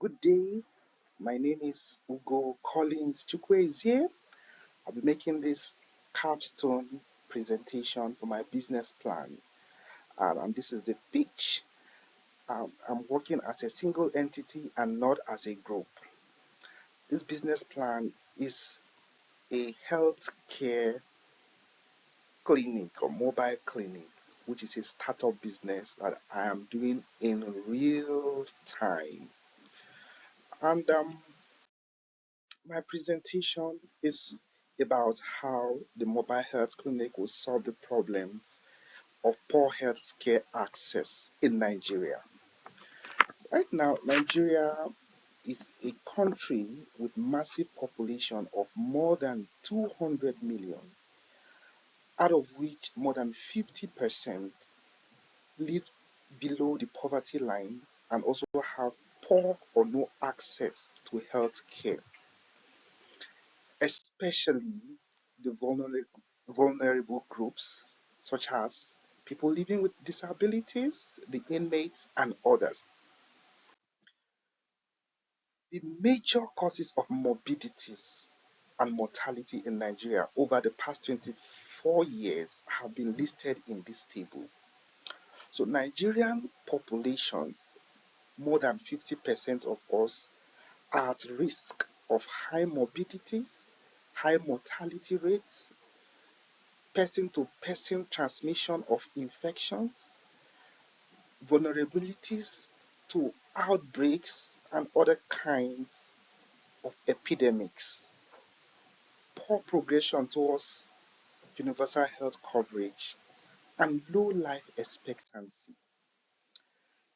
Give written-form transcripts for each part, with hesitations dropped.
Good day. My name is Ugo Chukwuezie. I'll be making this capstone presentation for my business plan. And this is the pitch. I'm working as a single entity and not as a group. This business plan is a healthcare clinic or mobile clinic, which is a startup business that I am doing in real time. And My presentation is about how the mobile health clinic will solve the problems of poor healthcare access in Nigeria. Right now, Nigeria is a country with massive population of more than 200 million, out of which more than 50% live below the poverty line and also have poor or no access to health care, especially the vulnerable groups such as people living with disabilities, the inmates, and others. The major causes of morbidities and mortality in Nigeria over the past 24 years have been listed in this table. So Nigerian populations, more than 50% of us, are at risk of high morbidity, high mortality rates, person-to-person transmission of infections, vulnerabilities to outbreaks and other kinds of epidemics, poor progression towards universal health coverage, and low life expectancy.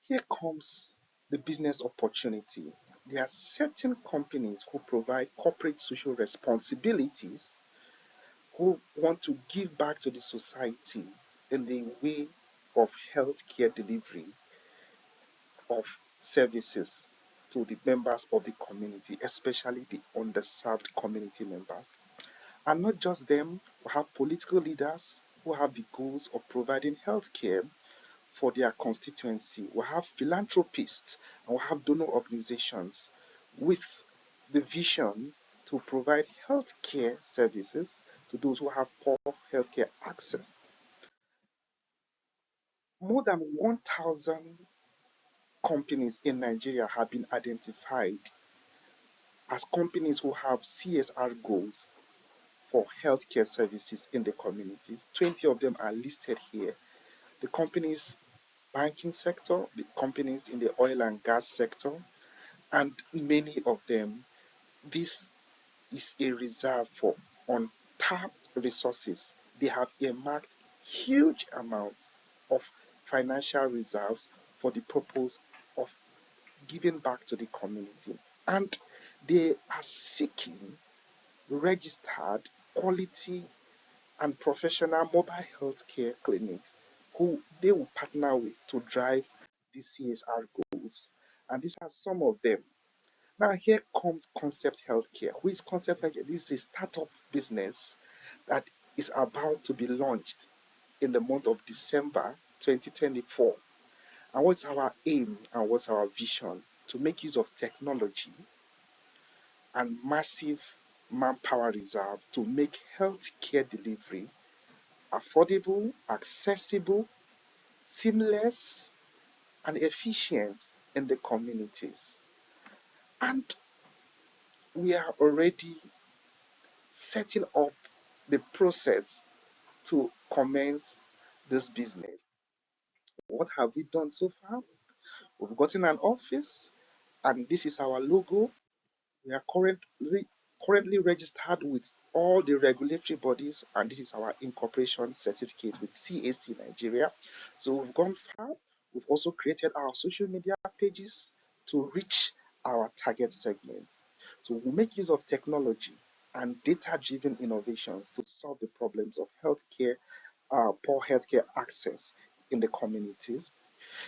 Here comes the business opportunity. There are certain companies who provide corporate social responsibilities who want to give back to the society in the way of healthcare delivery of services to the members of the community, especially the underserved community members. And not just them, we have political leaders who have the goals of providing healthcare for their constituency. We have philanthropists and we have donor organizations with the vision to provide healthcare services to those who have poor healthcare access. More than 1,000 companies in Nigeria have been identified as companies who have CSR goals for healthcare services in the communities. 20 of them are listed here. The companies banking sector, the companies in the oil and gas sector, and many of them, this is a reserve for untapped resources. They have earmarked huge amounts of financial reserves for the purpose of giving back to the community. And they are seeking registered quality and professional mobile health care clinics who they will partner with to drive the CSR goals. And these are some of them. Now here comes Concept Healthcare. Who is Concept Healthcare? This is a startup business that is about to be launched in the month of December 2024. And what's our aim and what's our vision? To make use of technology and massive manpower reserve to make healthcare delivery affordable, accessible, seamless, and efficient in the communities. And we are already setting up the process to commence this business. What have we done so far? We've gotten an office, and this is our logo. We are currently registered with all the regulatory bodies, and this is our incorporation certificate with CAC Nigeria. So we've gone far. We've also created our social media pages to reach our target segment. So we make use of technology and data-driven innovations to solve the problems of poor healthcare access in the communities.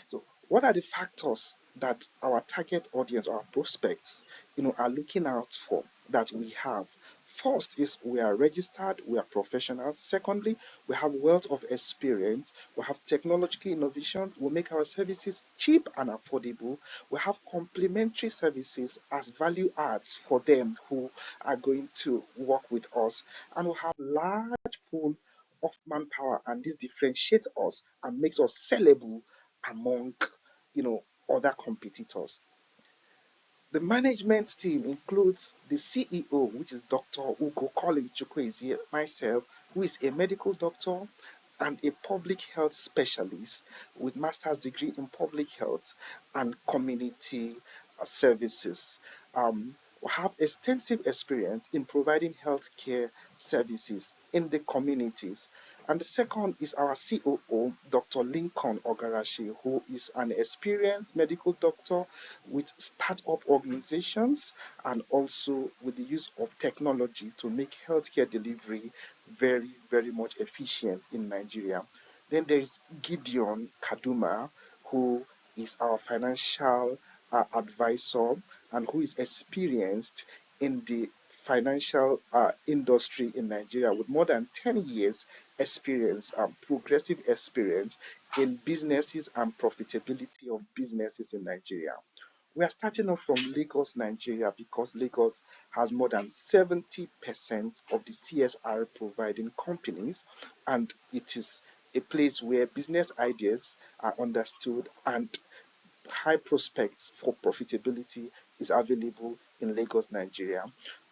So, what are the factors that our target audience, our prospects, are looking out for that we have? First is we are registered, we are professionals. Secondly, we have wealth of experience, we have technological innovations, we make our services cheap and affordable. We have complementary services as value adds for them who are going to work with us. And we have large pool of manpower, and this differentiates us and makes us sellable among other competitors. The management team includes the CEO, which is Dr. Ugo Chukwuezie, myself, who is a medical doctor and a public health specialist with master's degree in public health and community services. We have extensive experience in providing healthcare services in the communities. And the second is our COO, Dr. Lincoln Ogarashi, who is an experienced medical doctor with startup organizations and also with the use of technology to make healthcare delivery very, very much efficient in Nigeria. Then there is Gideon Kaduma, who is our financial advisor and who is experienced in the financial industry in Nigeria with more than 10 years experience, progressive experience in businesses and profitability of businesses in Nigeria. We are starting off from Lagos, Nigeria, because Lagos has more than 70% of the CSR providing companies, and it is a place where business ideas are understood and high prospects for profitability is available in Lagos, Nigeria.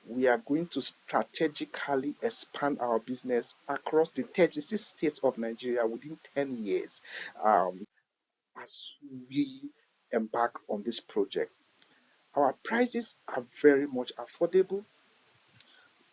We are going to strategically expand our business across the 36 states of Nigeria within 10 years as we embark on this project. Our prices are very much affordable.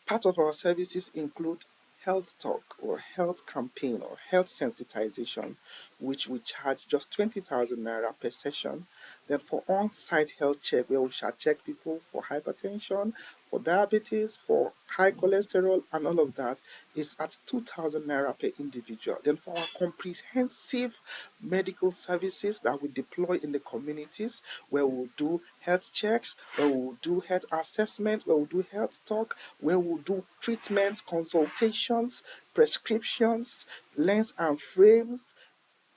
Part of our services include health talk or health campaign or health sensitization, which we charge just 20,000 naira per session. Then for on-site health check, where we shall check people for hypertension, for diabetes, for high cholesterol, and all of that is at 2,000 naira per individual. Then for our comprehensive medical services that we deploy in the communities, where we'll do health checks, where we'll do health assessment, where we'll do health talk, where we'll do treatment, consultations, prescriptions, lens and frames,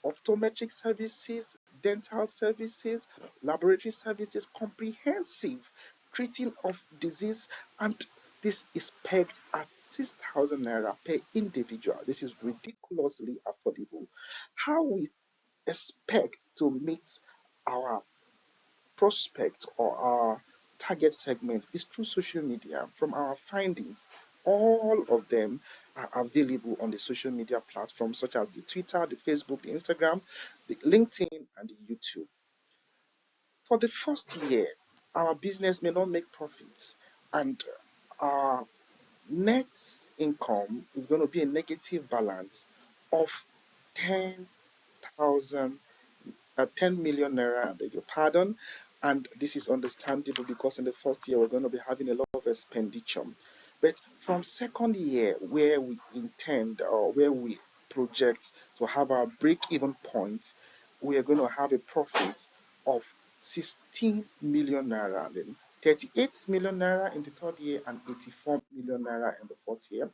optometric services, dental services, laboratory services, comprehensive treating of disease, and this is pegged at 6,000 naira per individual. This is ridiculously affordable. How we expect to meet our prospect or our target segment is through social media. From our findings, all of them are available on the social media platforms such as the Twitter, the Facebook, the Instagram, the LinkedIn, and the YouTube. For the first year, our business may not make profits, and our net income is going to be a negative balance of 10,000 10 million naira, I beg your pardon. And this is understandable because in the first year we're going to be having a lot of expenditure. But from second year, where we intend or where we project to have our break-even point, we are going to have a profit of 16 million naira, then 38 million naira in the third year, and 84 million naira in the fourth year.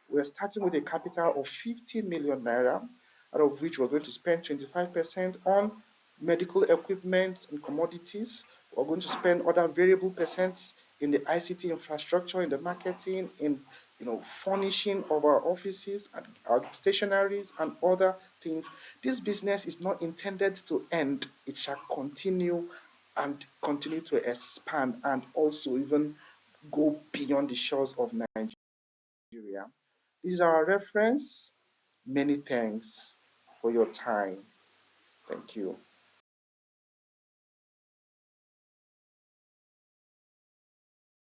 We're starting with a capital of 50 million naira, out of which we're going to spend 25% on medical equipment and commodities. We're going to spend other variable percents in the ICT infrastructure, in the marketing, in furnishing of our offices and our stationaries and other things. This business is not intended to end. It shall continue and continue to expand and also even go beyond the shores of Nigeria. This is our reference. Many thanks for your time. Thank you.